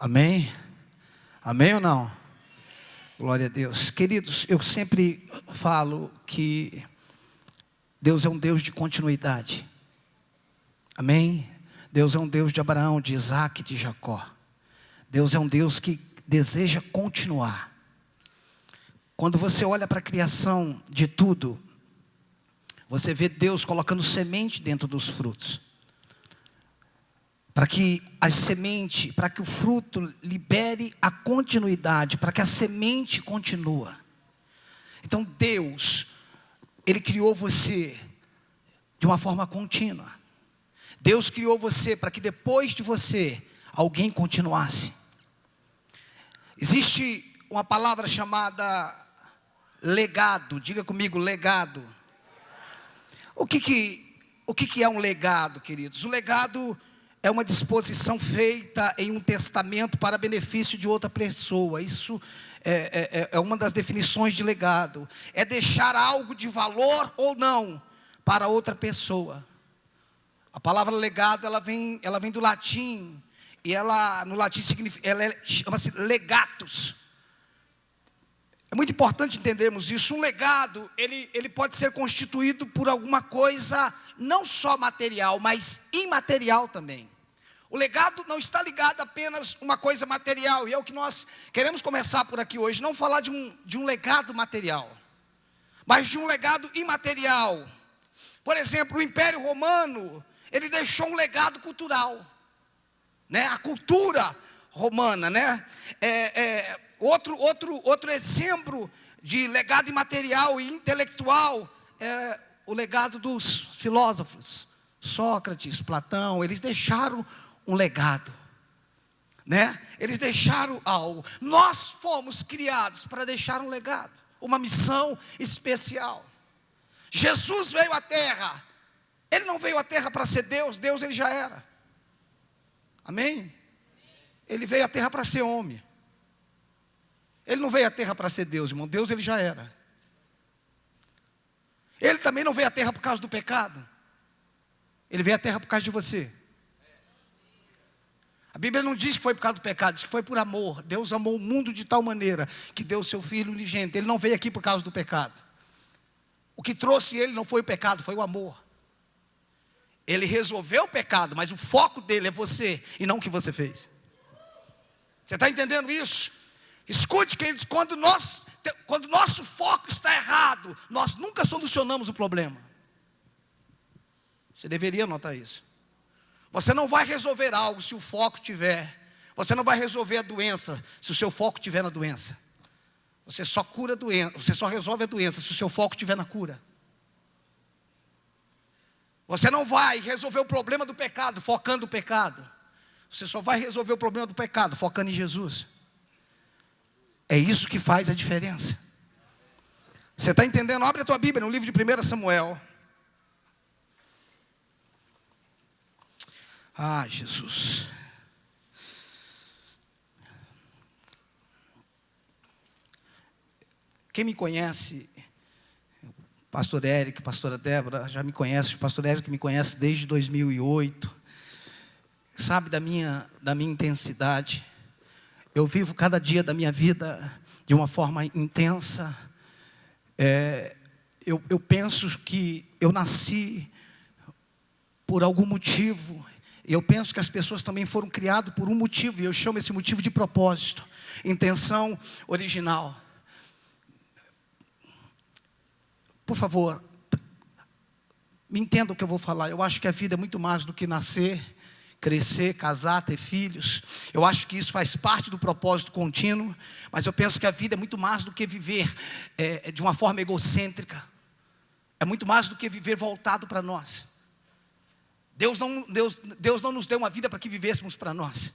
Amém? Amém ou não? Glória a Deus. Queridos, eu sempre falo que Deus é um Deus de continuidade. Amém? Deus é um Deus de Abraão, de Isaac e de Jacó. Deus é um Deus que deseja continuar. Quando você olha para a criação de tudo, você vê Deus colocando semente dentro dos frutos. Para que a semente, para que o fruto libere a continuidade, para que a semente continue. Então Deus, Ele criou você de uma forma contínua. Deus criou você para que depois de você, alguém continuasse. Existe uma palavra chamada legado. Diga comigo, legado. O que é um legado, queridos? O legado é uma disposição feita em um testamento para benefício de outra pessoa. Isso é uma das definições de legado. É deixar algo de valor ou não para outra pessoa. A palavra legado, ela vem do latim. E no latim chama-se legatus. É muito importante entendermos isso. Um legado, ele pode ser constituído por alguma coisa, não só material, mas imaterial também. O legado não está ligado apenas a uma coisa material. E é o que nós queremos começar por aqui hoje. Não falar de um legado material, mas de um legado imaterial. Por exemplo, o Império Romano, ele deixou um legado cultural, né? A cultura romana, né? Outro exemplo de legado imaterial e intelectual é o legado dos filósofos. Sócrates, Platão, eles deixaram um legado, né? Eles deixaram algo. Nós fomos criados para deixar um legado, uma missão especial. Jesus veio à terra. Ele não veio à terra para ser Deus. Deus ele já era. Amém? Ele veio à terra para ser homem. Ele não veio à terra para ser Deus, irmão. Deus ele já era. Ele também não veio à terra por causa do pecado. Ele veio à terra por causa de você. A Bíblia não diz que foi por causa do pecado, diz que foi por amor. Deus amou o mundo de tal maneira que deu o seu Filho unigênito. Ele não veio aqui por causa do pecado. O que trouxe ele não foi o pecado, foi o amor. Ele resolveu o pecado, mas o foco dele é você e não o que você fez. Você está entendendo isso? Escute, queridos, quando o nosso foco está errado, nós nunca solucionamos o problema. Você deveria notar isso. Você não vai resolver algo se o foco tiver. Você não vai resolver a doença se o seu foco estiver na doença. Você só cura a doença, você só resolve a doença se o seu foco estiver na cura. Você não vai resolver o problema do pecado focando no pecado. Você só vai resolver o problema do pecado focando em Jesus. É isso que faz a diferença. Você está entendendo? Abre a tua Bíblia no livro de 1 Samuel. Ah, Jesus. Quem me conhece, pastor Érico, pastora Débora, já me conhece. O pastor Érico me conhece desde 2008. Sabe da minha intensidade. Eu vivo cada dia da minha vida de uma forma intensa. Eu penso que eu nasci por algum motivo. Eu penso que as pessoas também foram criadas por um motivo. E eu chamo esse motivo de propósito. Intenção original. Por favor, me entenda o que eu vou falar. Eu acho que a vida é muito mais do que nascer, crescer, casar, ter filhos. Eu acho que isso faz parte do propósito contínuo. Mas eu penso que a vida é muito mais do que viver de uma forma egocêntrica. É muito mais do que viver voltado para nós. Deus não nos deu uma vida para que vivêssemos para nós.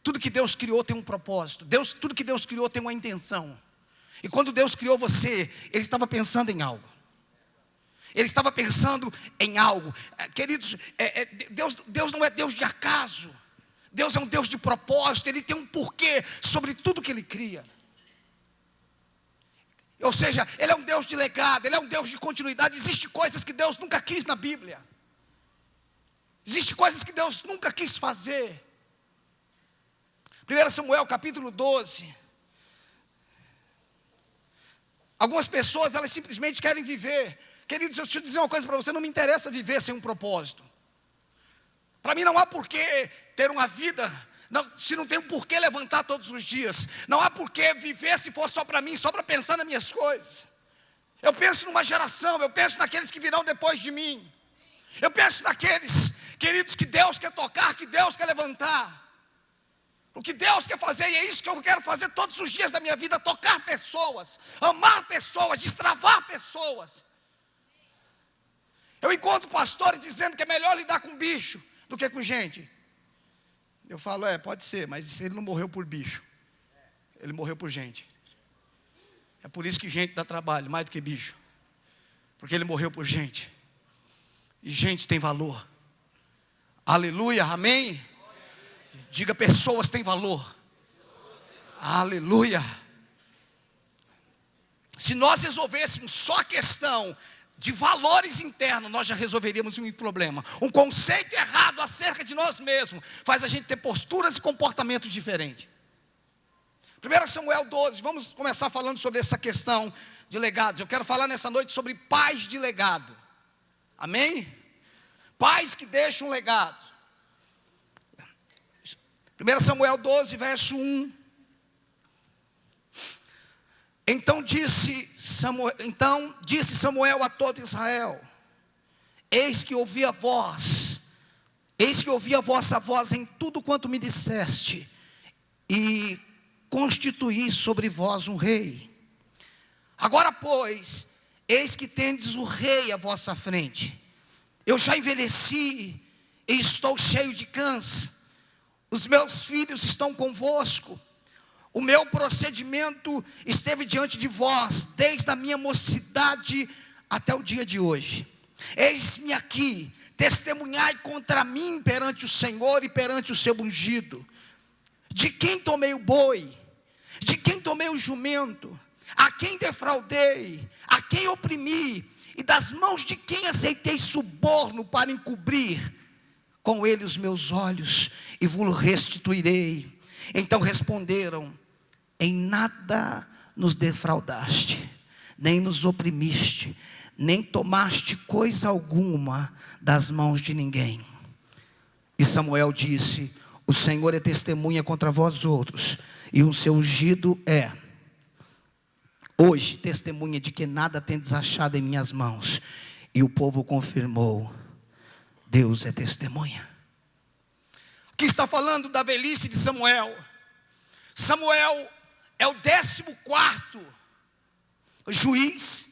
Tudo que Deus criou tem um propósito. Tudo que Deus criou tem uma intenção. E quando Deus criou você, Ele estava pensando em algo. Ele estava pensando em algo. Queridos, Deus não é Deus de acaso. Deus é um Deus de propósito. Ele tem um porquê sobre tudo que Ele cria. Ou seja, Ele é um Deus de legado. Ele é um Deus de continuidade. Existem coisas que Deus nunca quis na Bíblia. Existem coisas que Deus nunca quis fazer. 1 Samuel capítulo 12. Algumas pessoas, elas simplesmente querem viver. Queridos, deixa eu dizer uma coisa para você, não me interessa viver sem um propósito. Para mim não há porquê ter uma vida, se não tem um porquê levantar todos os dias. Não há porquê viver se for só para mim, só para pensar nas minhas coisas. Eu penso numa geração, eu penso naqueles que virão depois de mim. Eu penso naqueles, queridos, que Deus quer tocar, que Deus quer levantar. O que Deus quer fazer, e é isso que eu quero fazer todos os dias da minha vida: tocar pessoas, amar pessoas, destravar pessoas. Eu encontro pastores dizendo que é melhor lidar com bicho do que com gente. Eu falo, pode ser, mas ele não morreu por bicho, ele morreu por gente. É por isso que gente dá trabalho, mais do que bicho, porque ele morreu por gente. E gente tem valor. Aleluia, amém? Diga, pessoas têm valor. Aleluia. Se nós resolvêssemos só a questão de valores internos, nós já resolveríamos um problema. Um conceito errado acerca de nós mesmos faz a gente ter posturas e comportamentos diferentes. 1 Samuel 12, vamos começar falando sobre essa questão de legados. Eu quero falar nessa noite sobre pais de legado. Amém? Pais que deixam um legado. 1 Samuel 12, verso 1. Então disse Samuel a todo Israel: eis que ouvi a vossa voz em tudo quanto me disseste, e constituí sobre vós um rei. Agora, pois, eis que tendes o rei à vossa frente. Eu já envelheci e estou cheio de câncer. Os meus filhos estão convosco. O meu procedimento esteve diante de vós, desde a minha mocidade até o dia de hoje. Eis-me aqui, testemunhai contra mim perante o Senhor e perante o seu ungido. De quem tomei o boi? De quem tomei o jumento? A quem defraudei? A quem oprimi? E das mãos de quem aceitei suborno para encobrir com ele os meus olhos, e vos restituirei. Então responderam: em nada nos defraudaste, nem nos oprimiste, nem tomaste coisa alguma das mãos de ninguém. E Samuel disse: o Senhor é testemunha contra vós outros, e o seu ungido é hoje testemunha de que nada tendes achado em minhas mãos. E o povo confirmou: Deus é testemunha. Aqui está falando da velhice de Samuel. Samuel é o 14º juiz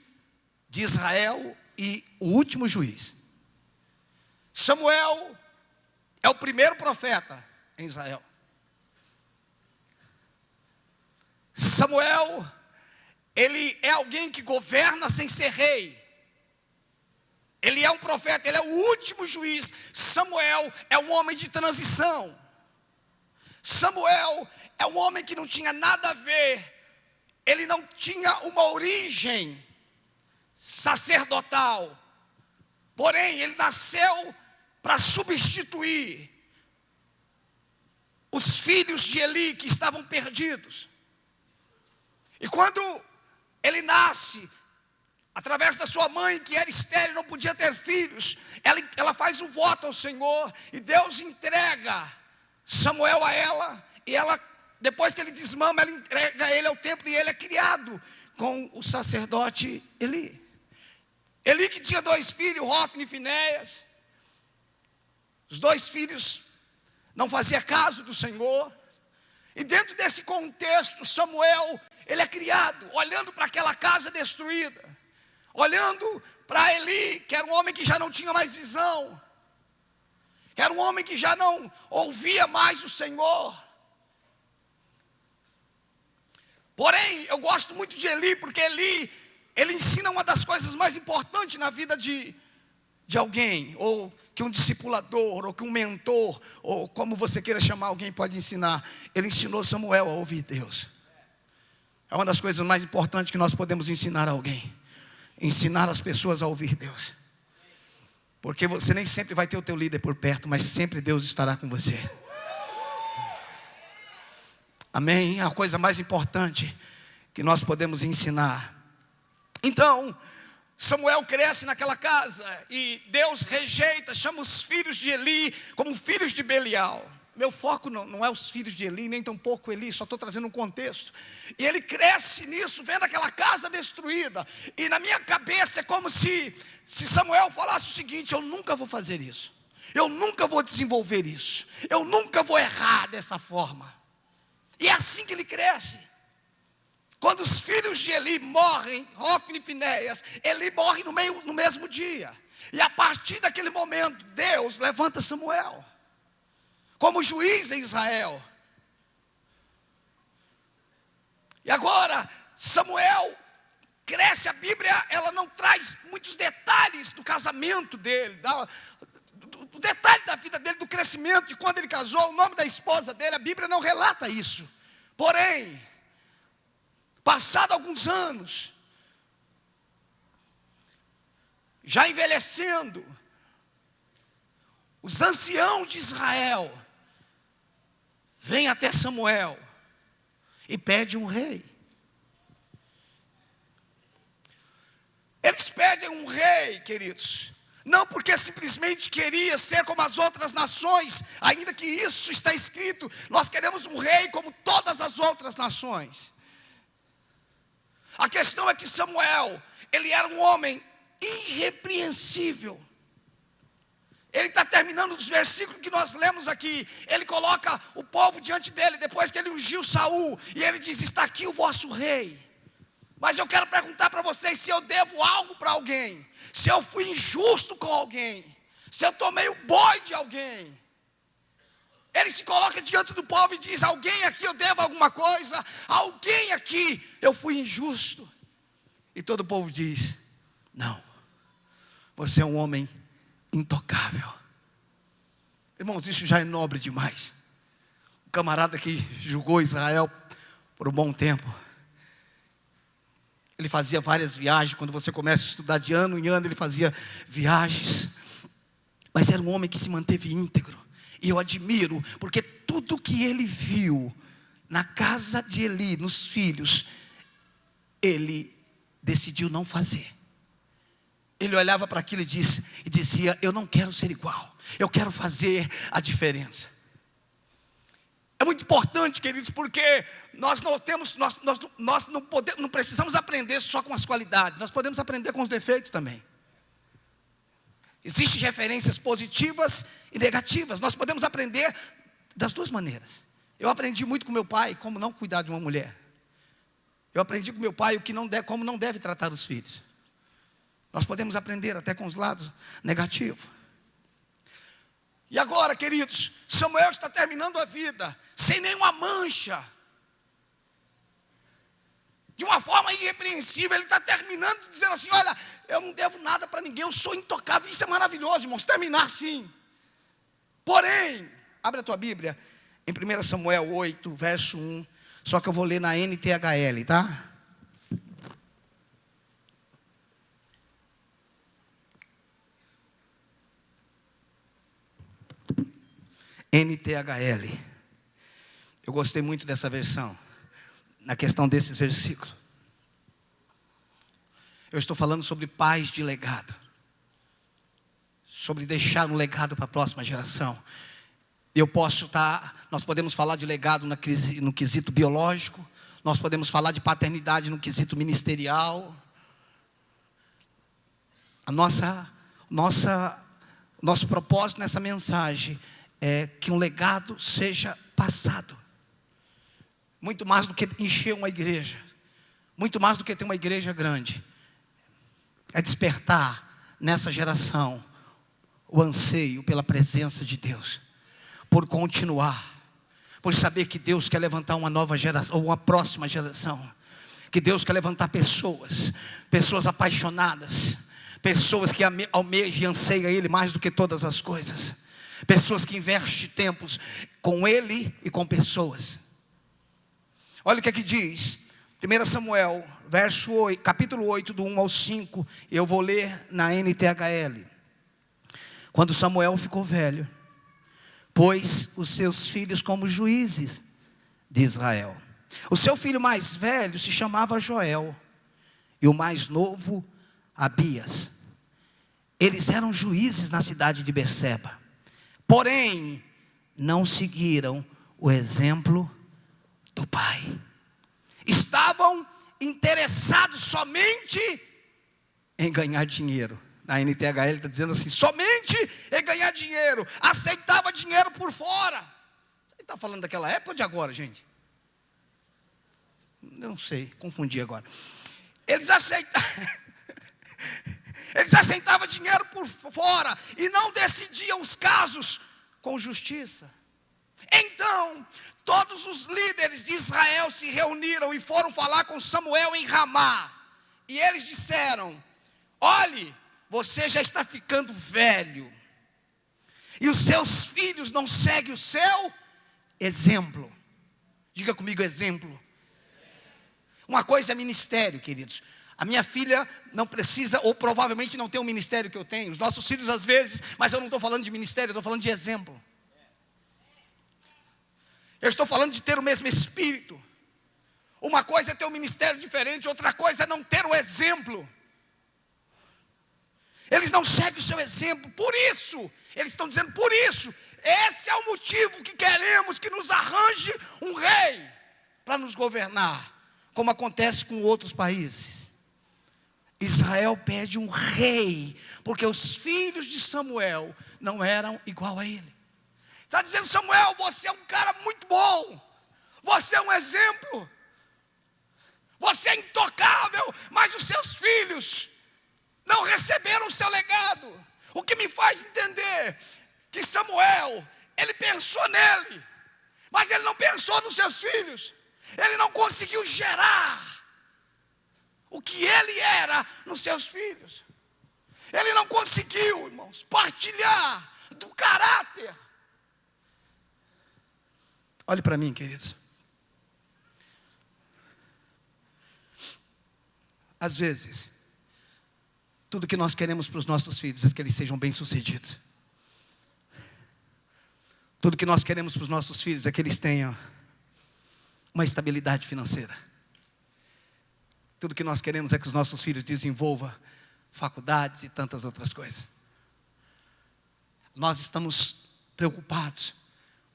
de Israel e o último juiz. Samuel é o primeiro profeta em Israel. Samuel, ele é alguém que governa sem ser rei. Ele é um profeta, ele é o último juiz. Samuel é um homem de transição. Samuel é um homem que não tinha nada a ver. Ele não tinha uma origem sacerdotal. Porém, ele nasceu para substituir os filhos de Eli que estavam perdidos. E quando ele nasce, através da sua mãe, que era estéril, não podia ter filhos, ela faz um voto ao Senhor, e Deus entrega Samuel a ela, e ela, depois que ele desmama, ela entrega ele ao templo, e ele é criado com o sacerdote Eli. Eli que tinha 2 filhos, Hofni e Finéias. Os 2 filhos não faziam caso do Senhor, e dentro desse contexto, Samuel, ele é criado, olhando para aquela casa destruída, olhando para Eli, que era um homem que já não tinha mais visão, era um homem que já não ouvia mais o Senhor. Porém, eu gosto muito de Eli, porque Eli, ele ensina uma das coisas mais importantes na vida de alguém, ou que um discipulador, ou que um mentor, ou como você queira chamar, alguém pode ensinar. Ele ensinou Samuel a ouvir Deus. É uma das coisas mais importantes que nós podemos ensinar a alguém. Ensinar as pessoas a ouvir Deus. Porque você nem sempre vai ter o teu líder por perto, mas sempre Deus estará com você. Amém? É a coisa mais importante que nós podemos ensinar. Então, Samuel cresce naquela casa e Deus rejeita, chama os filhos de Eli como filhos de Belial. Meu foco não é os filhos de Eli, nem tampouco Eli, só estou trazendo um contexto. E ele cresce nisso, vendo aquela casa destruída. E na minha cabeça é como se Samuel falasse o seguinte: eu nunca vou fazer isso, eu nunca vou desenvolver isso, eu nunca vou errar dessa forma. E é assim que ele cresce. Quando os filhos de Eli morrem, Hofni e Finéias, Eli morre no mesmo dia. E a partir daquele momento, Deus levanta Samuel como juiz em Israel. E agora, Samuel cresce. A Bíblia, ela não traz muitos detalhes do casamento dele, do detalhe da vida dele, do crescimento, de quando ele casou, o nome da esposa dele. A Bíblia não relata isso. Porém, passado alguns anos, já envelhecendo, os anciãos de Israel vêm até Samuel e pedem um rei. Eles pedem um rei, queridos, não porque simplesmente queria ser como as outras nações, ainda que isso está escrito, nós queremos um rei como todas as outras nações. A questão é que Samuel, ele era um homem irrepreensível. Ele está terminando os versículos que nós lemos aqui. Ele coloca o povo diante dele, depois que ele ungiu Saul, e ele diz: está aqui o vosso rei. Mas eu quero perguntar para vocês, se eu devo algo para alguém, se eu fui injusto com alguém, se eu tomei o boi de alguém, ele se coloca diante do povo e diz: alguém aqui eu devo alguma coisa, alguém aqui eu fui injusto. E todo o povo diz: não, você é um homem intocável. Irmãos, isso já é nobre demais. O camarada que julgou Israel por um bom tempo, ele fazia várias viagens. Quando você começa a estudar de ano em ano, ele fazia viagens, mas era um homem que se manteve íntegro. E eu admiro, porque tudo que ele viu na casa de Eli, nos filhos, ele decidiu não fazer. Ele olhava para aquilo e dizia: eu não quero ser igual, eu quero fazer a diferença. É muito importante, queridos, porque nós não precisamos aprender só com as qualidades, nós podemos aprender com os defeitos também. Existem referências positivas e negativas. Nós podemos aprender das duas maneiras. Eu aprendi muito com meu pai como não cuidar de uma mulher. Eu aprendi com meu pai como não deve tratar os filhos. Nós podemos aprender até com os lados negativos. E agora, queridos, Samuel está terminando a vida sem nenhuma mancha, de uma forma irrepreensível. Ele está terminando dizendo assim: olha, eu não devo nada para ninguém, eu sou intocável. Isso é maravilhoso, irmãos, terminar assim. Porém, abre a tua Bíblia em 1 Samuel 8, verso 1. Só que eu vou ler na NTHL, tá? NTHL. Eu gostei muito dessa versão, na questão desses versículos. Eu estou falando sobre pais de legado, sobre deixar um legado para a próxima geração. Nós podemos falar de legado no quesito biológico, nós podemos falar de paternidade no quesito ministerial. Nosso propósito nessa mensagem é que um legado seja passado. Muito mais do que encher uma igreja, muito mais do que ter uma igreja grande, é despertar nessa geração o anseio pela presença de Deus, por continuar, por saber que Deus quer levantar uma nova geração, ou uma próxima geração, que Deus quer levantar pessoas apaixonadas, pessoas que almejam e anseiam Ele mais do que todas as coisas, pessoas que investem tempos com Ele e com pessoas. Olha o que aqui diz, 1 Samuel, capítulo 8, do 1 ao 5, eu vou ler na NTHL. Quando Samuel ficou velho, pôs os seus filhos como juízes de Israel. O seu filho mais velho se chamava Joel, e o mais novo, Abias. Eles eram juízes na cidade de Berseba, porém, não seguiram o exemplo do pai. Estavam interessados somente em ganhar dinheiro. Na NTHL está dizendo assim, somente em ganhar dinheiro. Aceitava dinheiro por fora. Você está falando daquela época ou de agora, gente? Não sei, confundi agora. Eles aceitavam dinheiro por fora e não decidiam os casos com justiça. Então, todos os líderes de Israel se reuniram e foram falar com Samuel em Ramá. E eles disseram: olhe, você já está ficando velho, e os seus filhos não seguem o seu exemplo. Diga comigo, exemplo. Uma coisa é ministério, queridos. A minha filha não precisa, ou provavelmente não tem o ministério que eu tenho. Os nossos filhos às vezes, mas eu não estou falando de ministério, eu estou falando de exemplo. Eu estou falando de ter o mesmo espírito. Uma coisa é ter um ministério diferente, outra coisa é não ter o exemplo. Eles não seguem o seu exemplo, por isso, eles estão dizendo, por isso, esse é o motivo que queremos que nos arranje um rei para nos governar, como acontece com outros países. Israel pede um rei, porque os filhos de Samuel não eram igual a ele. Está dizendo, Samuel, você é um cara muito bom, você é um exemplo, você é intocável, mas os seus filhos não receberam o seu legado. O que me faz entender que Samuel, ele pensou nele, mas ele não pensou nos seus filhos. Ele não conseguiu gerar o que ele era nos seus filhos. Ele não conseguiu, irmãos, partilhar do caráter. Olhe para mim, queridos. Às vezes, tudo que nós queremos para os nossos filhos é que eles sejam bem-sucedidos. Tudo que nós queremos para os nossos filhos é que eles tenham uma estabilidade financeira. Tudo que nós queremos é que os nossos filhos desenvolvam faculdades e tantas outras coisas. Nós estamos preocupados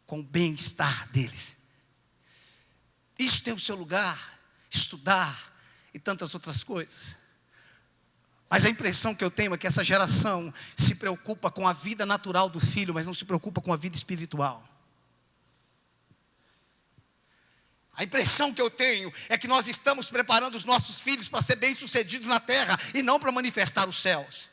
com o bem-estar deles. Isso tem o seu lugar, estudar e tantas outras coisas. Mas a impressão que eu tenho é que essa geração se preocupa com a vida natural do filho, mas não se preocupa com a vida espiritual. A impressão que eu tenho é que nós estamos preparando os nossos filhos para ser bem-sucedidos na terra e não para manifestar os céus.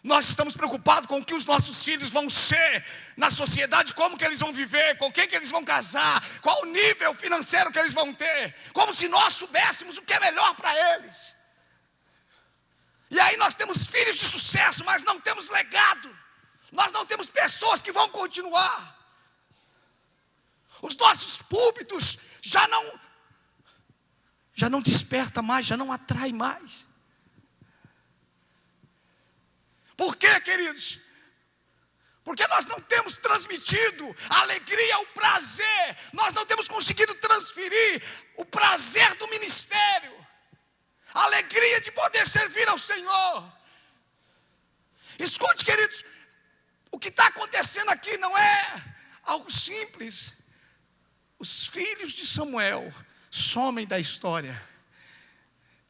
Nós estamos preocupados com o que os nossos filhos vão ser na sociedade, como que eles vão viver, com quem que eles vão casar, qual o nível financeiro que eles vão ter, como se nós soubéssemos o que é melhor para eles. E aí nós temos filhos de sucesso, mas não temos legado. Nós não temos pessoas que vão continuar. Os nossos púlpitos já não desperta mais, já não atrai mais. Por quê, queridos? Porque nós não temos transmitido a alegria, o prazer. Nós não temos conseguido transferir o prazer do ministério, a alegria de poder servir ao Senhor. Escute, queridos, o que está acontecendo aqui não é algo simples. Os filhos de Samuel somem da história.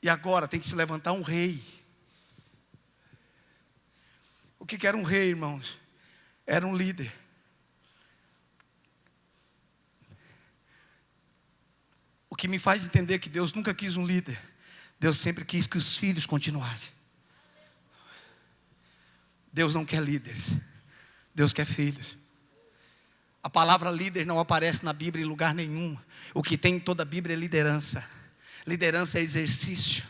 E agora tem que se levantar um rei. O que era um rei, irmãos? Era um líder. O que me faz entender que Deus nunca quis um líder. Deus sempre quis que os filhos continuassem. Deus não quer líderes. Deus quer filhos. A palavra líder não aparece na Bíblia em lugar nenhum. O que tem em toda a Bíblia é liderança. Liderança é exercício.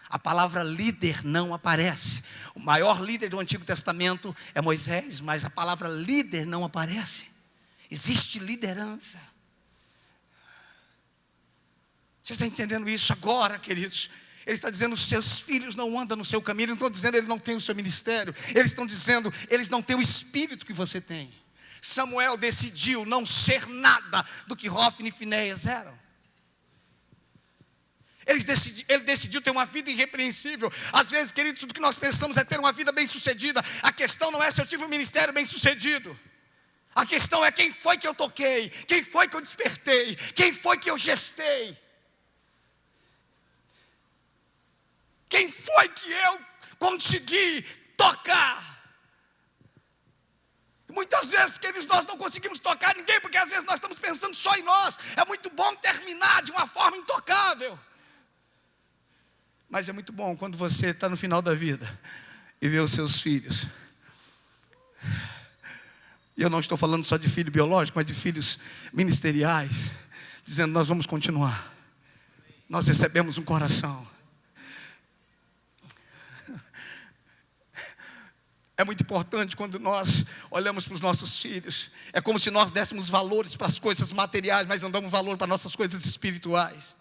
A palavra líder não aparece. O maior líder do Antigo Testamento é Moisés, mas a palavra líder não aparece. Existe liderança. Você está entendendo isso agora, queridos? Ele está dizendo, os seus filhos não andam no seu caminho. Eles não estão dizendo, ele não tem o seu ministério. Eles estão dizendo, eles não têm o espírito que você tem. Samuel decidiu não ser nada do que Hofni e Finéias eram. Ele decidiu ter uma vida irrepreensível. Às vezes, queridos, tudo que nós pensamos é ter uma vida bem-sucedida. A questão não é se eu tive um ministério bem-sucedido. A questão é quem foi que eu toquei, quem foi que eu despertei, quem foi que eu gestei. Quem foi que eu consegui tocar? Muitas vezes, queridos, nós não conseguimos tocar ninguém, porque às vezes nós estamos pensando só em nós. É muito bom terminar de uma forma intocável. Mas é muito bom quando você está no final da vida e vê os seus filhos. E eu não estou falando só de filho biológico, mas de filhos ministeriais, dizendo: nós vamos continuar. Nós recebemos um coração. É muito importante quando nós olhamos para os nossos filhos. É como se nós dessemos valores para as coisas materiais, mas não damos valor para nossas coisas espirituais.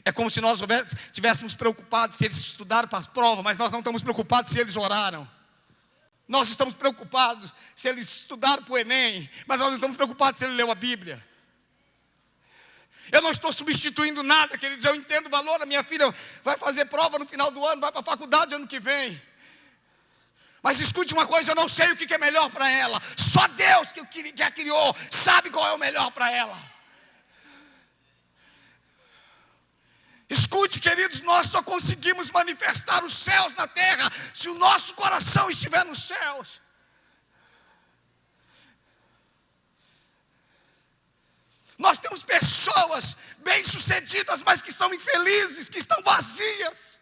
É como se nós estivéssemos preocupados se eles estudaram para a prova, mas nós não estamos preocupados se eles oraram. Nós estamos preocupados se eles estudaram para o Enem, mas nós não estamos preocupados se ele leu a Bíblia. Eu não estou substituindo nada, queridos. Eu entendo o valor. A minha filha vai fazer prova no final do ano, vai para a faculdade ano que vem. Mas escute uma coisa, eu não sei o que é melhor para ela. Só Deus que a criou sabe qual é o melhor para ela. Escute, queridos, nós só conseguimos manifestar os céus na terra se o nosso coração estiver nos céus. Nós temos pessoas bem-sucedidas, mas que são infelizes, que estão vazias.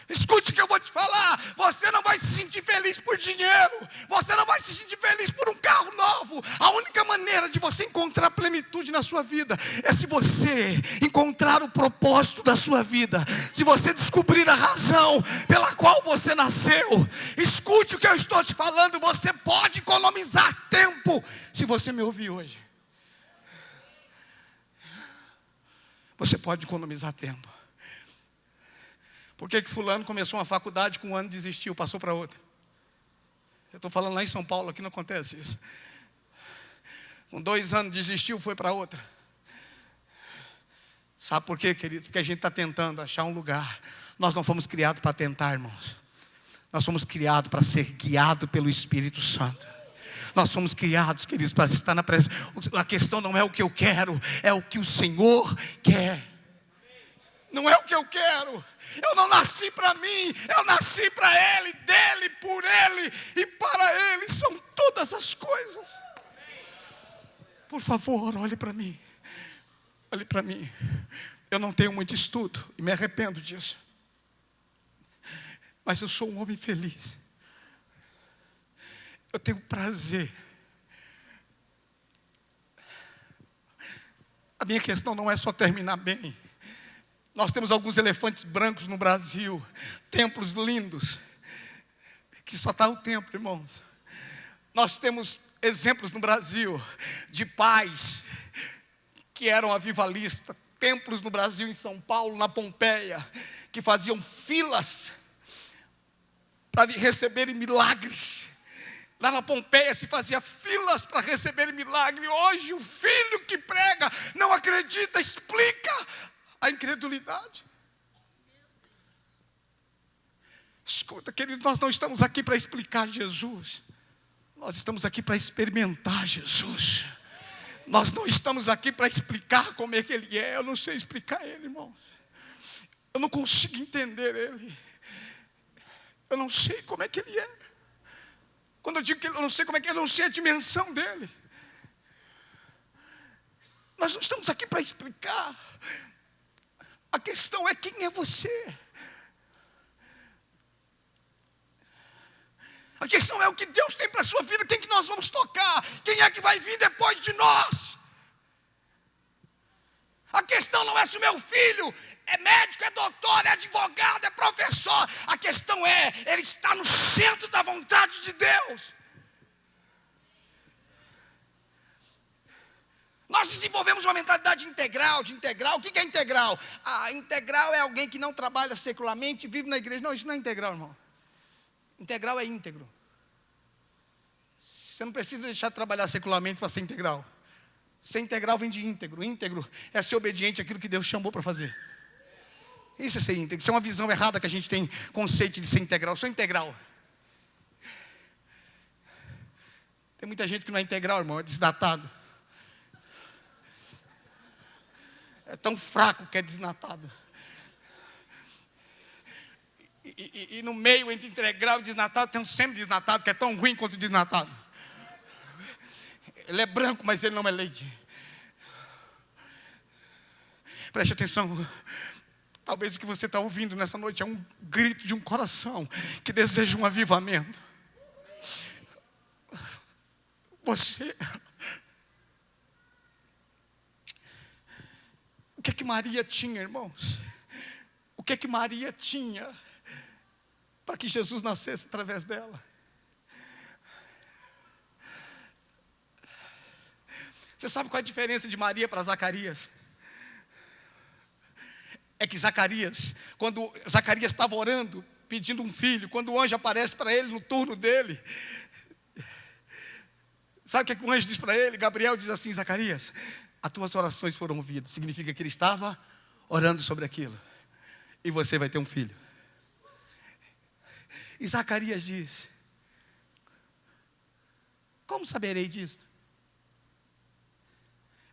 Escute o que eu vou te falar. Você não vai se sentir feliz por dinheiro. Você não vai se sentir feliz por um carro novo. A única maneira de você encontrar plenitude na sua vida é se você encontrar o propósito da sua vida. Se você descobrir a razão pela qual você nasceu. Escute o que eu estou te falando. Você pode economizar tempo se você me ouvir hoje. Você pode economizar tempo. Por que fulano começou uma faculdade com um ano, desistiu, passou para outra? Eu estou falando lá em São Paulo, aqui não acontece isso. Com 2 anos desistiu, foi para outra. Sabe por quê, querido? Porque a gente está tentando achar um lugar. Nós não fomos criados para tentar, irmãos. Nós fomos criados para ser guiados pelo Espírito Santo. Nós fomos criados, queridos, para estar na presença. A questão não é o que eu quero, é o que o Senhor quer. Não é o que eu quero. Eu não nasci para mim, eu nasci para Ele, dEle, por Ele e para Ele. São todas as coisas. Por favor, olhe para mim. Olhe para mim. Eu não tenho muito estudo e me arrependo disso. Mas eu sou um homem feliz. Eu tenho prazer. A minha questão não é só terminar bem. Nós temos alguns elefantes brancos no Brasil, templos lindos, que só está o templo, irmãos. Nós temos exemplos no Brasil de pais que eram avivalistas, templos no Brasil, em São Paulo, na Pompeia, que faziam filas para receberem milagres. Lá na Pompeia se fazia filas para receber milagre. Hoje o filho que prega não acredita, explica a incredulidade. Escuta, querido, nós não estamos aqui para explicar Jesus. Nós estamos aqui para experimentar Jesus. Nós não estamos aqui para explicar como é que Ele é. Eu não sei explicar Ele, irmãos. Eu não consigo entender Ele. Eu não sei como é que Ele é. Quando eu digo que eu não sei como é que, eu não sei a dimensão dele. Nós não estamos aqui para explicar. A questão é quem é você. A questão é o que Deus tem para a sua vida, quem que nós vamos tocar, quem é que vai vir depois de nós. A questão não é se o meu filho é médico, é doutor, é advogado, é professor. A questão é, ele está no centro da vontade de Deus. Nós desenvolvemos uma mentalidade integral, de integral. O que é integral? Integral é alguém que não trabalha secularmente e vive na igreja. Não, isso não é integral, irmão. Integral é íntegro. Você não precisa deixar de trabalhar secularmente para ser integral. Ser integral vem de íntegro. Íntegro é ser obediente àquilo que Deus chamou para fazer. Isso é ser íntegro. Isso é uma visão errada que a gente tem, conceito de ser integral. Eu sou integral. Tem muita gente que não é integral, irmão, é desnatado. É tão fraco que é desnatado. E no meio entre integral e desnatado tem um semi-desnatado que é tão ruim quanto o desnatado. Ele é branco, mas ele não é leite. Preste atenção. Talvez o que você está ouvindo nessa noite é um grito de um coração que deseja um avivamento. Você... O que é que Maria tinha, irmãos? O que é que Maria tinha para que Jesus nascesse através dela? Você sabe qual é a diferença de Maria para Zacarias? É que Zacarias, quando Zacarias estava orando, pedindo um filho, quando o anjo aparece para ele no turno dele, sabe o que o anjo diz para ele? Gabriel diz assim: Zacarias, as tuas orações foram ouvidas. Significa que ele estava orando sobre aquilo. E você vai ter um filho. E Zacarias diz: como saberei disso?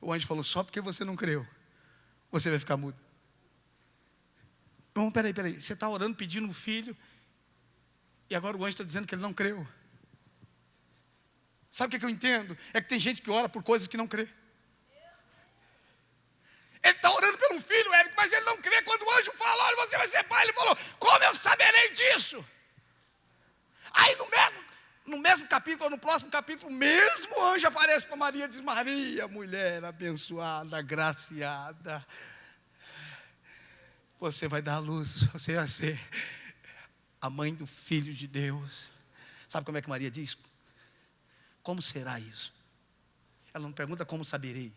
O anjo falou: só porque você não creu, você vai ficar mudo. Não, peraí. Você está orando pedindo um filho, e agora o anjo está dizendo que ele não creu. Sabe o que eu entendo? É que tem gente que ora por coisas que não crê. Ele está orando por um filho, Érico, mas ele não crê. Quando o anjo fala: olha, você vai ser pai, ele falou: como eu saberei disso? Aí no mesmo capítulo, ou no próximo capítulo, o mesmo anjo aparece para Maria e diz: Maria, mulher abençoada, agraciada, você vai dar à luz, você vai ser a mãe do Filho de Deus. Sabe como é que Maria diz? Como será isso? Ela não pergunta como saberei.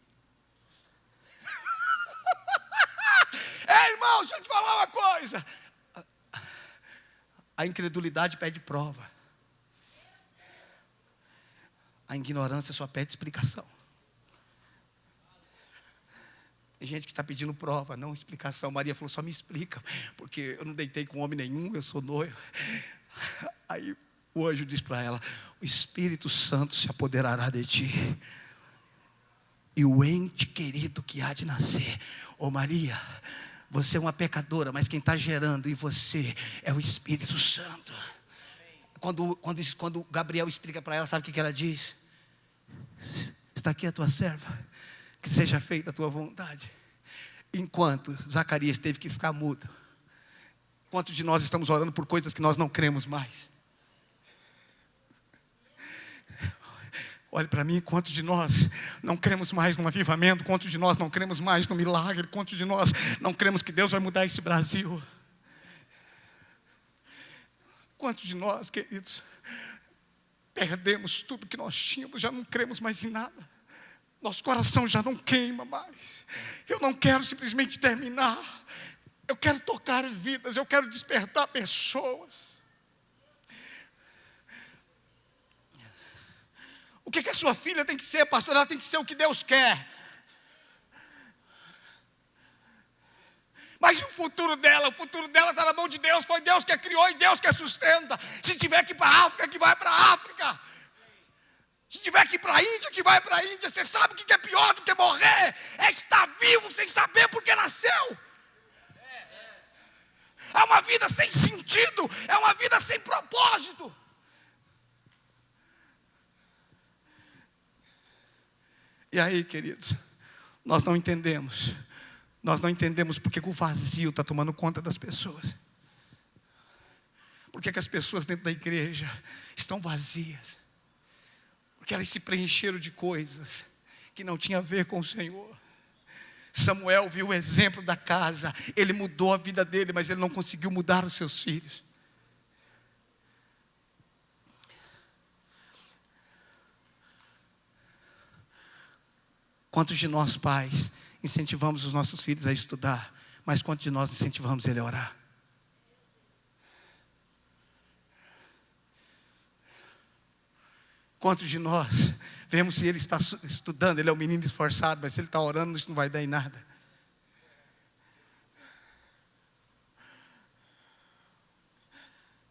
Ei, irmão, deixa eu te falar uma coisa. A incredulidade pede prova. A ignorância só pede explicação. Tem gente que está pedindo prova, não explicação. Maria falou: só me explica, porque eu não deitei com homem nenhum, eu sou noiva. Aí o anjo diz para ela: o Espírito Santo se apoderará de ti, e o ente querido que há de nascer. Ô Maria, você é uma pecadora, mas quem está gerando em você é o Espírito Santo. Quando Gabriel explica para ela, sabe o que ela diz? Está aqui a tua serva, que seja feita a tua vontade. Enquanto Zacarias teve que ficar mudo. Quantos de nós estamos orando por coisas que nós não cremos mais? Olhe para mim, quantos de nós não cremos mais no avivamento? Quantos de nós não cremos mais no milagre? Quantos de nós não cremos que Deus vai mudar esse Brasil? Quantos de nós, queridos, perdemos tudo que nós tínhamos, já não cremos mais em nada? Nosso coração já não queima mais. Eu não quero simplesmente terminar. Eu quero tocar vidas, eu quero despertar pessoas. O que a sua filha tem que ser, pastor? Ela tem que ser o que Deus quer. Mas e o futuro dela? O futuro dela está na mão de Deus. Foi Deus que a criou e Deus que a sustenta. Se tiver que ir para a África, que vai para a África. Se tiver que ir para a Índia, que vai para a Índia. Você sabe o que é pior do que morrer? É estar vivo sem saber por que nasceu. É uma vida sem sentido. É uma vida sem propósito. E aí, queridos, nós não entendemos. Nós não entendemos porque o vazio está tomando conta das pessoas. Por que as pessoas dentro da igreja estão vazias? Porque elas se preencheram de coisas que não tinham a ver com o Senhor. Samuel viu o exemplo da casa. Ele mudou a vida dele, mas ele não conseguiu mudar os seus filhos. Quantos de nós, pais, incentivamos os nossos filhos a estudar, mas quantos de nós incentivamos ele a orar? Quantos de nós vemos se ele está estudando, ele é um menino esforçado, mas se ele está orando, isso não vai dar em nada.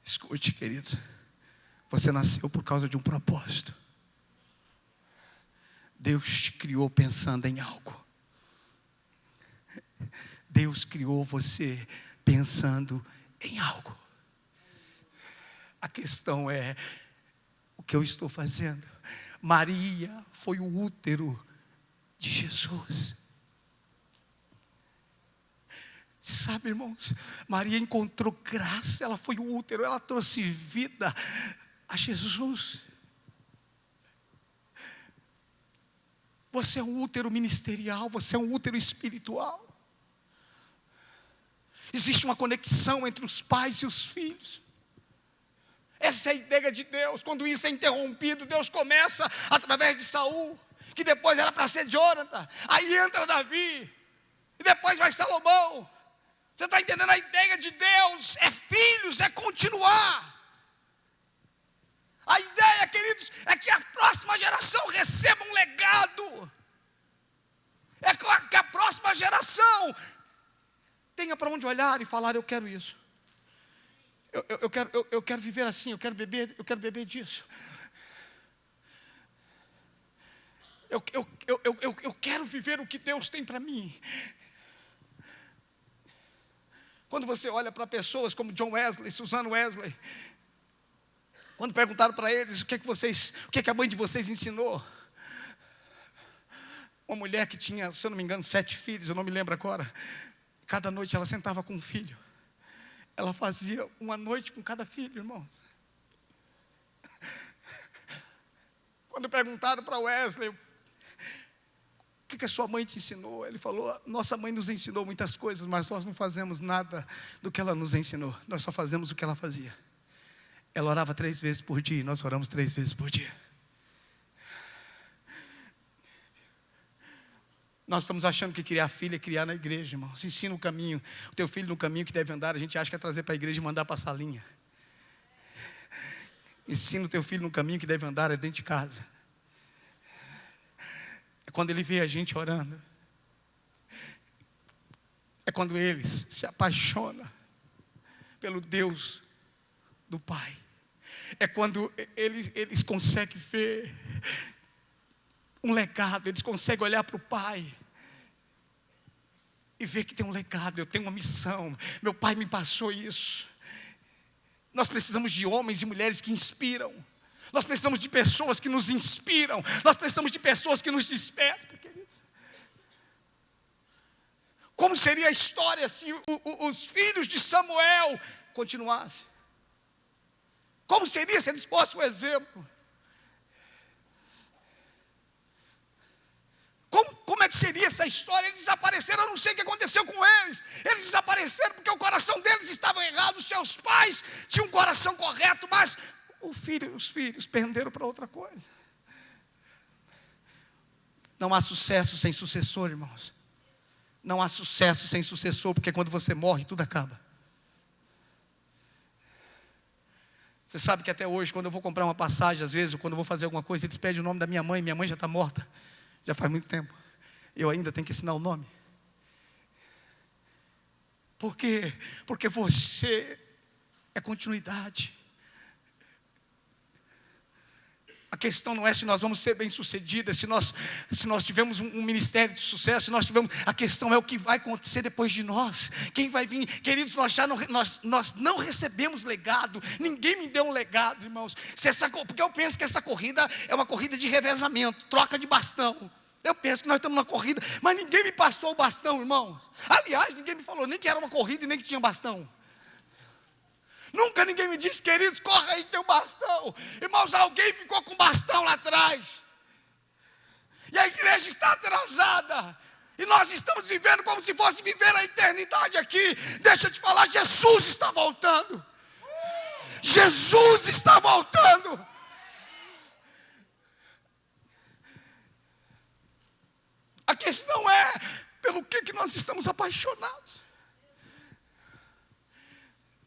Escute, queridos, você nasceu por causa de um propósito. Deus te criou pensando em algo. Deus criou você pensando em algo. A questão é, o que eu estou fazendo? Maria foi o útero de Jesus. Você sabe, irmãos, Maria encontrou graça, ela foi o útero, ela trouxe vida a Jesus. Você é um útero ministerial, você é um útero espiritual. Existe uma conexão entre os pais e os filhos. Essa é a ideia de Deus. Quando isso é interrompido, Deus começa através de Saul, que depois era para ser Jonathan. Aí entra Davi, e depois vai Salomão. Você está entendendo a ideia de Deus? É filhos, é continuar. A ideia, queridos, é que a próxima geração receba um legado. É que a próxima geração tenha para onde olhar e falar: eu quero isso. Eu quero viver assim, eu quero beber disso. Eu quero viver o que Deus tem para mim. Quando você olha para pessoas como John Wesley, Susan Wesley, quando perguntaram para eles o que a mãe de vocês ensinou, uma mulher que tinha, se eu não me engano, 7 filhos, eu não me lembro agora, cada noite ela sentava com um filho, ela fazia uma noite com cada filho, irmãos. Quando perguntaram para Wesley, o que a sua mãe te ensinou? Ele falou: nossa mãe nos ensinou muitas coisas, mas nós não fazemos nada do que ela nos ensinou, nós só fazemos o que ela fazia. Ela orava 3 vezes por dia, e nós oramos 3 vezes por dia. Nós estamos achando que criar filho é criar na igreja, irmãos. Ensina o caminho, o teu filho no caminho que deve andar. A gente acha que é trazer para a igreja e mandar para a salinha. Ensina o teu filho no caminho que deve andar, é dentro de casa. É quando ele vê a gente orando. É quando eles se apaixonam pelo Deus do Pai. É quando eles conseguem ver um legado, eles conseguem olhar para o Pai e ver que tem um legado, eu tenho uma missão, meu pai me passou isso. Nós precisamos de homens e mulheres que inspiram. Nós precisamos de pessoas que nos inspiram. Nós precisamos de pessoas que nos despertam, queridos. Como seria a história se os filhos de Samuel continuassem? Como seria se eles fossem o exemplo? Como é que seria essa história? Eles desapareceram, eu não sei o que aconteceu com eles. Eles desapareceram porque o coração deles estava errado. Os seus pais tinham um coração correto, mas os filhos penderam para outra coisa. Não há sucesso sem sucessor, irmãos. Não há sucesso sem sucessor, porque quando você morre, tudo acaba. Você sabe que até hoje, quando eu vou comprar uma passagem, às vezes, ou quando eu vou fazer alguma coisa, eles pedem o nome da minha mãe já está morta. Já faz muito tempo. Eu ainda tenho que ensinar o nome. Por quê? Porque você é continuidade. A questão não é se nós vamos ser bem-sucedidas, se nós tivermos um ministério de sucesso, se nós tivermos, a questão é o que vai acontecer depois de nós. Quem vai vir? Queridos, nós não recebemos legado. Ninguém me deu um legado, irmãos. Porque eu penso que essa corrida é uma corrida de revezamento, troca de bastão. Eu penso que nós estamos numa corrida, mas ninguém me passou o bastão, irmão. Aliás, ninguém me falou nem que era uma corrida e nem que tinha bastão. Nunca ninguém me disse: queridos, corre aí que tem um bastão. Irmãos, alguém ficou com bastão lá atrás. E a igreja está atrasada. E nós estamos vivendo como se fosse viver a eternidade aqui. Deixa eu te falar, Jesus está voltando. Jesus está voltando. A questão é pelo que nós estamos apaixonados.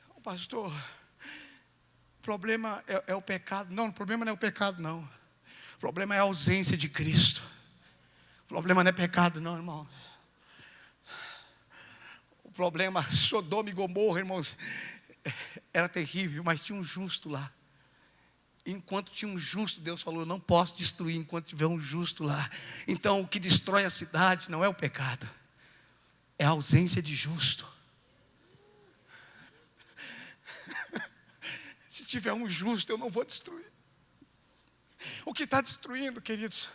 Não, pastor, o problema é o pecado. Não, o problema não é o pecado, não. problema é a ausência de Cristo. O problema não é pecado não, irmãos. O problema, Sodoma e Gomorra, irmãos, era terrível, mas tinha um justo lá. Enquanto tinha um justo, Deus falou: eu não posso destruir enquanto tiver um justo lá. Então o que destrói a cidade não é o pecado, é a ausência de justo. Se tiver um justo, eu não vou destruir. O que está destruindo, queridos,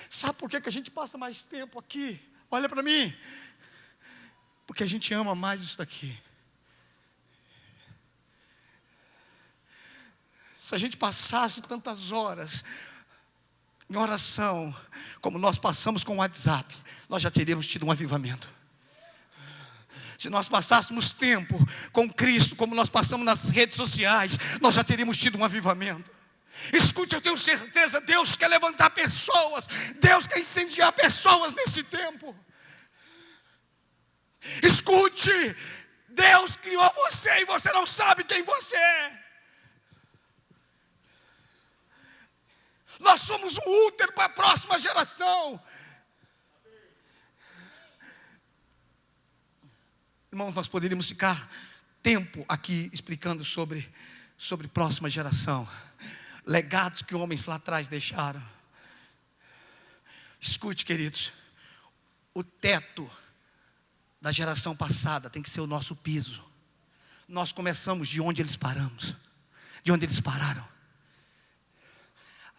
sabe por que a gente passa mais tempo aqui? Olha para mim. Porque a gente ama mais isso daqui. Se a gente passasse tantas horas em oração, como nós passamos com o WhatsApp, nós já teríamos tido um avivamento. Se nós passássemos tempo com Cristo, como nós passamos nas redes sociais, nós já teríamos tido um avivamento. Escute, eu tenho certeza, Deus quer levantar pessoas, Deus quer incendiar pessoas nesse tempo. Escute, Deus criou você e você não sabe quem você é. Nós somos um útero para a próxima geração. Irmãos, nós poderíamos ficar tempo aqui explicando sobre próxima geração. Legados que homens lá atrás deixaram. Escute, queridos, o teto da geração passada tem que ser o nosso piso. Nós começamos de onde eles paramos, de onde eles pararam.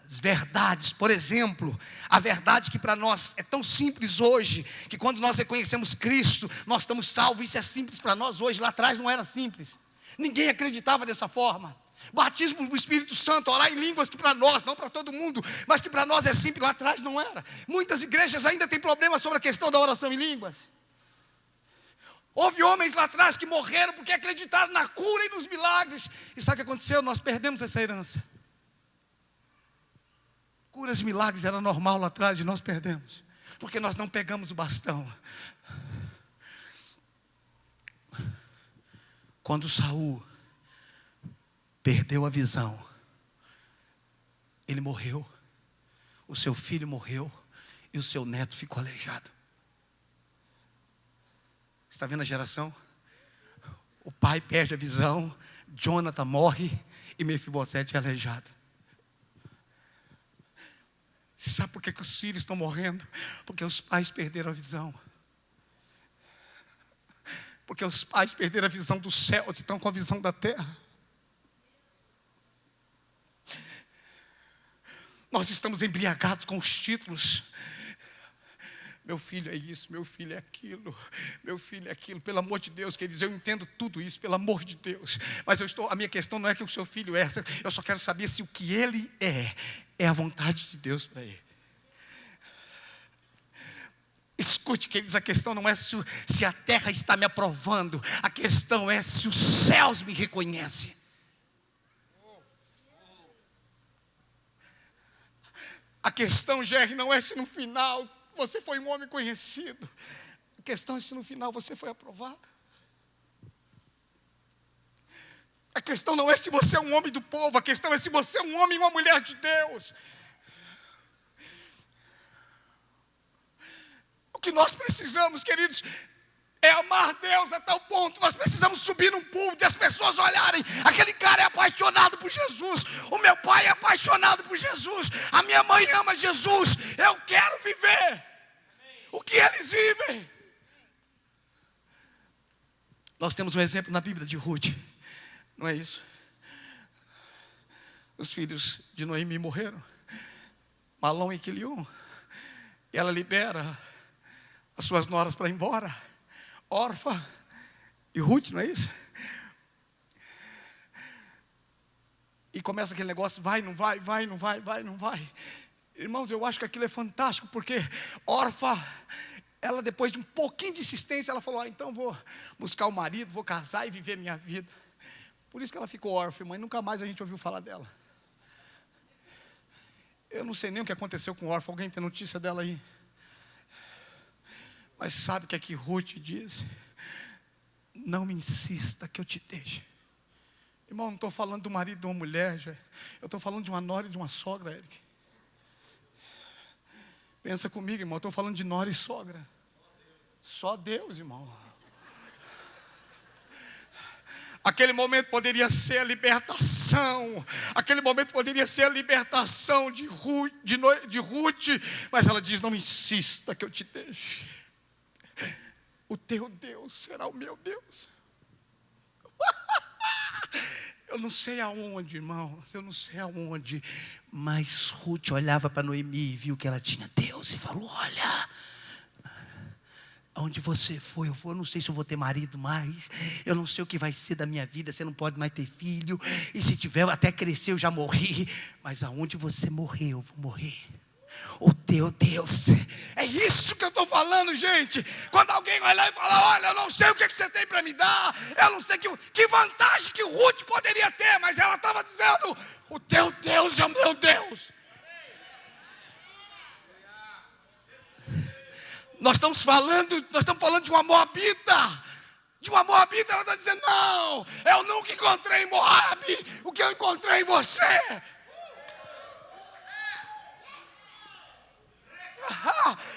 As verdades, por exemplo, a verdade que para nós é tão simples hoje, que quando nós reconhecemos Cristo, nós estamos salvos. Isso é simples para nós hoje, lá atrás não era simples. Ninguém acreditava dessa forma. Batismo do Espírito Santo, orar em línguas, que para nós, não para todo mundo, mas que para nós é simples, lá atrás não era. Muitas igrejas ainda têm problemas sobre a questão da oração em línguas. Houve homens lá atrás que morreram porque acreditaram na cura e nos milagres. E sabe o que aconteceu? Nós perdemos essa herança. Curas e milagres era normal lá atrás e nós perdemos, porque nós não pegamos o bastão. Quando Saul perdeu a visão, ele morreu, o seu filho morreu e o seu neto ficou aleijado. Está vendo a geração? O pai perde a visão, Jonathan morre e Mefibosete é aleijado. Você sabe por que os filhos estão morrendo? Porque os pais perderam a visão. Porque os pais perderam a visão dos céus e estão com a visão da terra. Nós estamos embriagados com os títulos. Meu filho é isso, meu filho é aquilo, meu filho é aquilo. Pelo amor de Deus, queridos, eu entendo tudo isso, pelo amor de Deus. Mas a minha questão não é que o seu filho é, eu só quero saber se o que ele é a vontade de Deus para ele. Escute, queridos, a questão não é se a terra está me aprovando, a questão é se os céus me reconhecem. A questão, Jerry, não é se no final você foi um homem conhecido. A questão é se no final você foi aprovado. A questão não é se você é um homem do povo, a questão é se você é um homem e uma mulher de Deus. O que nós precisamos, queridos, é amar Deus a tal ponto. Nós precisamos subir num púlpito e as pessoas olharem: aquele cara é apaixonado por Jesus, o meu pai é apaixonado por Jesus, a minha mãe ama Jesus, eu quero viver o que eles vivem. Nós temos um exemplo na Bíblia de Ruth, não é isso? Os filhos de Noemi morreram, Malom e Quilion, e ela libera as suas noras para ir embora, Orfa e Ruth, não é isso? E começa aquele negócio: vai, não vai, vai, não vai, vai, não vai. Irmãos, eu acho que aquilo é fantástico, porque Orfa, ela depois de um pouquinho de insistência, ela falou: então vou buscar o marido, vou casar e viver minha vida. Por isso que ela ficou órfã, mas nunca mais a gente ouviu falar dela. Eu não sei nem o que aconteceu com Orfa, alguém tem notícia dela aí? Mas sabe o que é que Ruth diz? Não me insista que eu te deixe. Irmão, não estou falando do marido de uma mulher, eu estou falando de uma nora e de uma sogra, Eric. Pensa comigo, irmão, estou falando de nora e sogra. Só Deus, irmão. Aquele momento poderia ser a libertação. Aquele momento poderia ser a libertação de Ruth, mas ela diz: não insista que eu te deixe. O teu Deus será o meu Deus. Eu não sei aonde, irmãos, eu não sei aonde, mas Ruth olhava para Noemi e viu que ela tinha Deus e falou: olha, aonde você foi, eu não sei se eu vou ter marido mais, eu não sei o que vai ser da minha vida, você não pode mais ter filho, e se tiver, até crescer eu já morri, mas aonde você morrer, eu vou morrer. O teu Deus, é isso que eu estou falando, gente. Quando alguém vai lá e fala: olha, eu não sei o que você tem para me dar, eu não sei que vantagem que Ruth poderia ter, mas ela estava dizendo: o teu Deus é o meu Deus. Nós estamos falando de uma moabita. De uma moabita, ela está dizendo: não, eu nunca encontrei em Moabe o que eu encontrei em você.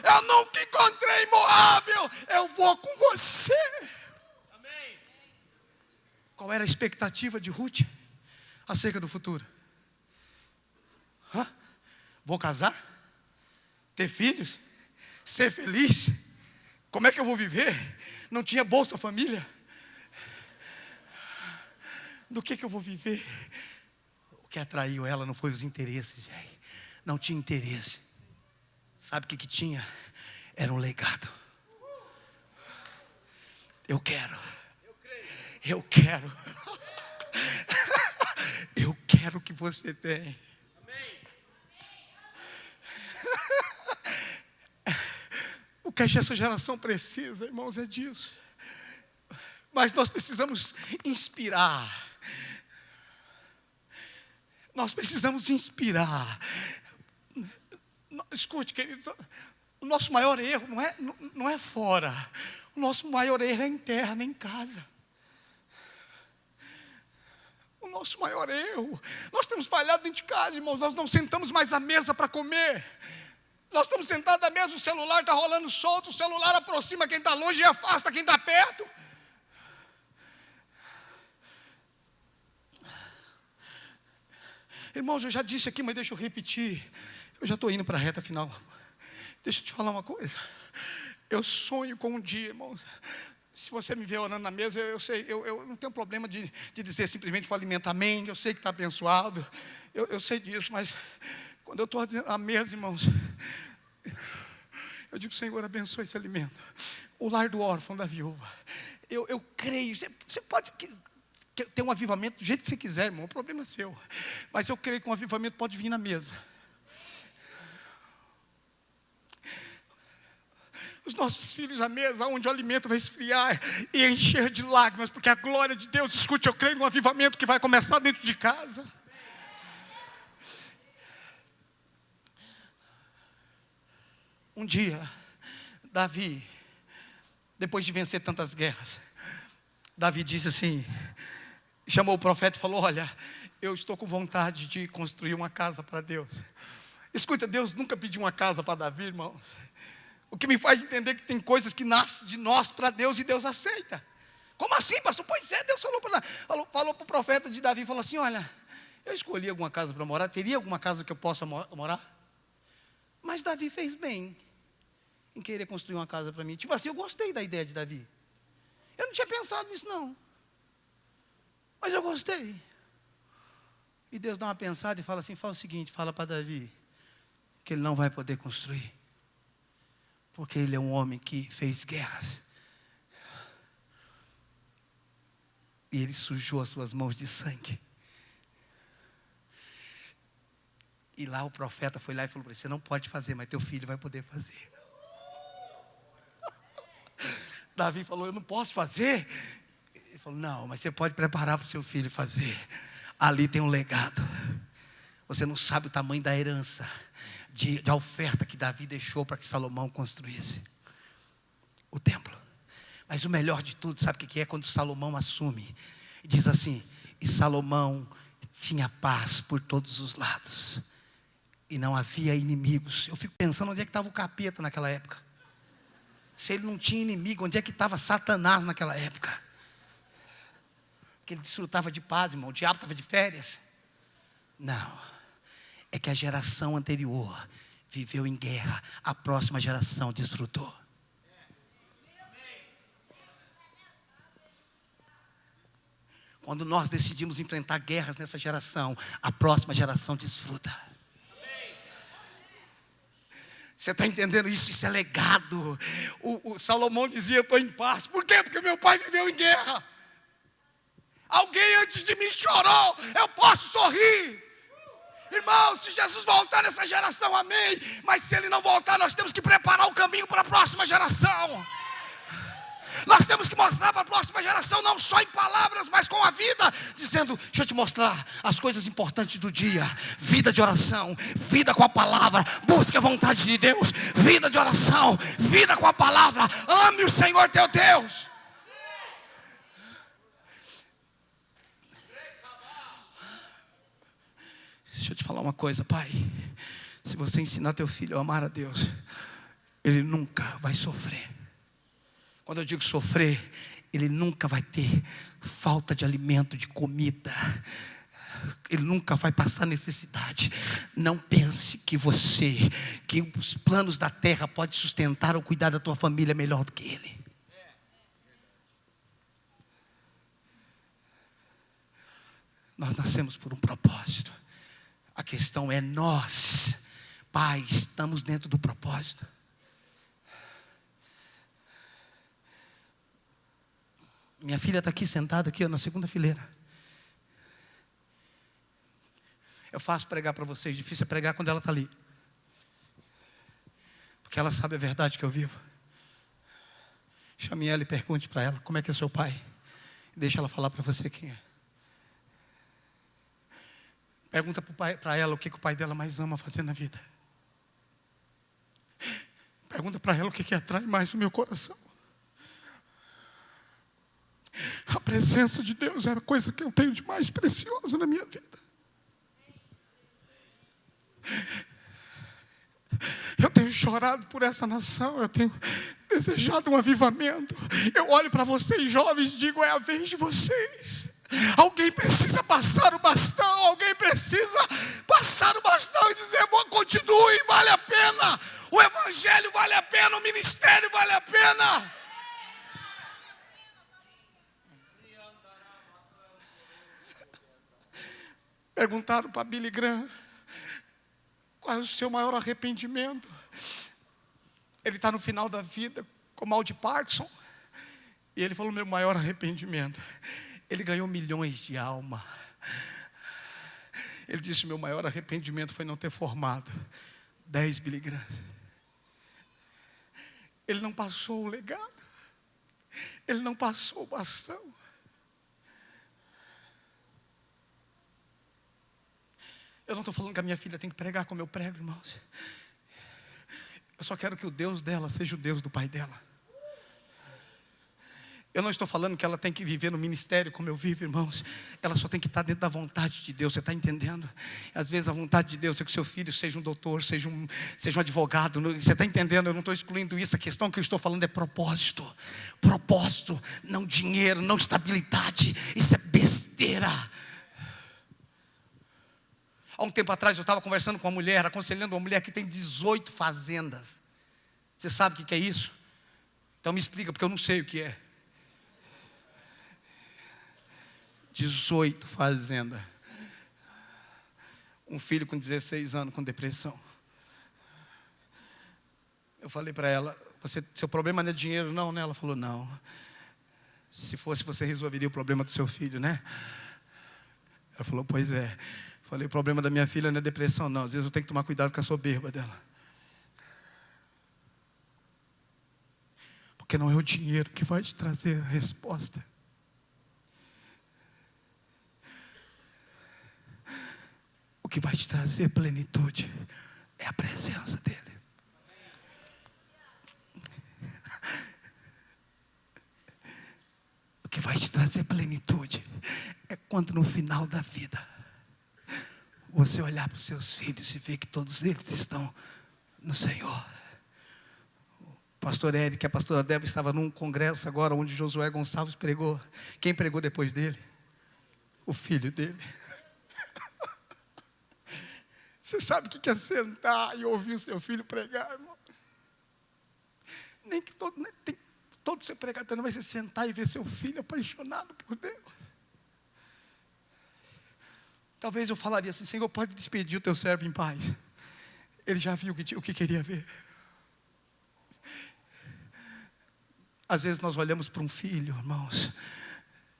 Eu nunca encontrei Moabe, eu vou com você. Amém. Qual era a expectativa de Ruth acerca do futuro? Vou casar? Ter filhos? Ser feliz? Como é que eu vou viver? Não tinha Bolsa Família? Do que eu vou viver? O que atraiu ela não foi os interesses, gente. Não tinha interesse. Sabe o que tinha? Era um legado. Eu quero. Eu quero o que você tem. O que essa geração precisa, irmãos, é disso. Mas nós precisamos inspirar. Nós precisamos inspirar. Escute, querido, o nosso maior erro não é fora. O nosso maior erro é interno, em casa. O nosso maior erro. Nós temos falhado dentro de casa, irmãos. Nós não sentamos mais à mesa para comer. Nós estamos sentados à mesa, o celular está rolando solto. O celular aproxima quem está longe e afasta quem está perto. Irmãos, eu já disse aqui, mas deixa eu repetir. Eu já estou indo para a reta final. Deixa eu te falar uma coisa. Eu sonho com um dia, irmãos. Se você me vê orando na mesa, eu sei, eu não tenho problema de dizer simplesmente para alimentar, amém. Eu sei que está abençoado. Eu sei disso, mas quando eu estou à mesa, irmãos, eu digo: Senhor, abençoe esse alimento. O lar do órfão, da viúva. Eu creio. Você pode ter um avivamento do jeito que você quiser, irmão. O problema é seu. Mas eu creio que um avivamento pode vir na mesa. Os nossos filhos à mesa, onde o alimento vai esfriar e encher de lágrimas, porque a glória de Deus, escute, eu creio num avivamento que vai começar dentro de casa. Um dia, Davi, depois de vencer tantas guerras, Davi disse assim, chamou o profeta e falou: olha, eu estou com vontade de construir uma casa para Deus. Escuta, Deus nunca pediu uma casa para Davi, irmãos. O que me faz entender que tem coisas que nascem de nós para Deus e Deus aceita. Como assim, pastor? Pois é, Deus falou para o profeta de Davi, falou assim: olha, eu escolhi alguma casa para morar, teria alguma casa que eu possa morar? Mas Davi fez bem em querer construir uma casa para mim. Tipo assim, eu gostei da ideia de Davi. Eu não tinha pensado nisso não, mas eu gostei. E Deus dá uma pensada e fala assim: fala o seguinte, fala para Davi que ele não vai poder construir, porque ele é um homem que fez guerras. E ele sujou as suas mãos de sangue. E lá o profeta foi lá e falou para ele: você não pode fazer, mas teu filho vai poder fazer. Davi falou: eu não posso fazer. Ele falou: não, mas você pode preparar para o seu filho fazer. Ali tem um legado. Você não sabe o tamanho da herança, da oferta que Davi deixou para que Salomão construísse o templo. Mas o melhor de tudo, sabe o que é? Quando Salomão assume e diz assim: e Salomão tinha paz por todos os lados. e não havia inimigos. Eu fico pensando onde é que estava o capeta naquela época. Se ele não tinha inimigo, onde é que estava Satanás naquela época? Porque ele desfrutava de paz, irmão. O diabo estava de férias. Não, é que a geração anterior viveu em guerra, a próxima geração desfrutou. Quando nós decidimos enfrentar guerras nessa geração, a próxima geração desfruta. Você está entendendo isso? Isso é legado. O Salomão dizia: eu estou em paz. Por quê? Porque meu pai viveu em guerra. Alguém antes de mim chorou, eu posso sorrir. Irmão, se Jesus voltar nessa geração, amém. Mas se Ele não voltar, nós temos que preparar o caminho para a próxima geração. Nós temos que mostrar para a próxima geração, não só em palavras, mas com a vida, dizendo: deixa eu te mostrar as coisas importantes do dia. Vida de oração, vida com a palavra, busque a vontade de Deus. Vida de oração, vida com a palavra. Ame o Senhor teu Deus. Deixa eu te falar uma coisa, pai. Se você ensinar teu filho a amar a Deus, ele nunca vai sofrer. Quando eu digo sofrer, ele nunca vai ter falta de alimento, de comida. Ele nunca vai passar necessidade. Não pense que os planos da terra podem sustentar ou cuidar da tua família melhor do que ele. Nós nascemos por um propósito. A questão é nós, pai, estamos dentro do propósito. Minha filha está aqui sentada aqui, na segunda fileira. Eu faço pregar para vocês, difícil é pregar quando ela está ali. Porque ela sabe a verdade que eu vivo. Chame ela e pergunte para ela como é que é seu pai. Deixa ela falar para você quem é. Pergunta para ela o que o pai dela mais ama fazer na vida. Pergunta para ela o que atrai mais o meu coração. A presença de Deus é a coisa que eu tenho de mais preciosa na minha vida. Eu tenho chorado por essa nação, eu tenho desejado um avivamento. Eu olho para vocês jovens e digo: é a vez de vocês. Alguém precisa passar o bastão, alguém precisa passar o bastão e dizer: continue, vale a pena. O evangelho vale a pena, o ministério vale a pena. Perguntaram para Billy Graham qual é o seu maior arrependimento. Ele está no final da vida com mal de Parkinson. E ele falou: meu maior arrependimento. Ele ganhou milhões de almas. Ele disse: meu maior arrependimento foi não ter formado 10 Billy Graham. Ele não passou o legado. Ele não passou o bastão. Eu não estou falando que a minha filha tem que pregar como eu prego, irmãos. Eu só quero que o Deus dela seja o Deus do pai dela. Eu não estou falando que ela tem que viver no ministério como eu vivo, irmãos. Ela só tem que estar dentro da vontade de Deus, você está entendendo? Às vezes a vontade de Deus é que o seu filho seja um doutor, seja um advogado. Você está entendendo? Eu não estou excluindo isso. A questão que eu estou falando é propósito. Propósito, não dinheiro, não estabilidade. Isso é besteira. Há um tempo atrás eu estava conversando com uma mulher, aconselhando uma mulher que tem 18 fazendas. Você sabe o que é isso? Então me explica, porque eu não sei o que é. 18 fazendas. Um filho com 16 anos com depressão. Eu falei para ela: seu problema não é dinheiro não, né? Ela falou: não. Se fosse, você resolveria o problema do seu filho, né? Ela falou: pois é. Falei: o problema da minha filha não é depressão não. Às vezes eu tenho que tomar cuidado com a soberba dela. Porque não é o dinheiro que vai te trazer a resposta. O que vai te trazer plenitude é a presença dele. O que vai te trazer plenitude é quando no final da vida você olhar para os seus filhos e ver que todos eles estão no Senhor. O pastor Eric e a pastora Débora estavam num congresso agora, onde Josué Gonçalves pregou. Quem pregou depois dele? O filho dele. Você sabe o que é sentar e ouvir o seu filho pregar, irmão? Nem que todo ser pregador não vai se sentar e ver seu filho apaixonado por Deus. Talvez eu falaria assim: Senhor, pode despedir o teu servo em paz. Ele já viu o que queria ver. Às vezes nós olhamos para um filho, irmãos,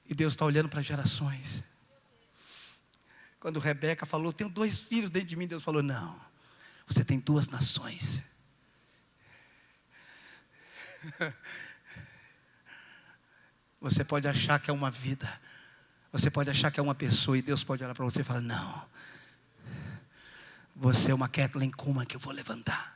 e Deus está olhando para gerações. Quando Rebeca falou, tenho 2 filhos dentro de mim, Deus falou, não, você tem 2 nações. Você pode achar que é uma vida, você pode achar que é uma pessoa, e Deus pode olhar para você e falar, não, você é uma Kathleen Kuhlman que eu vou levantar.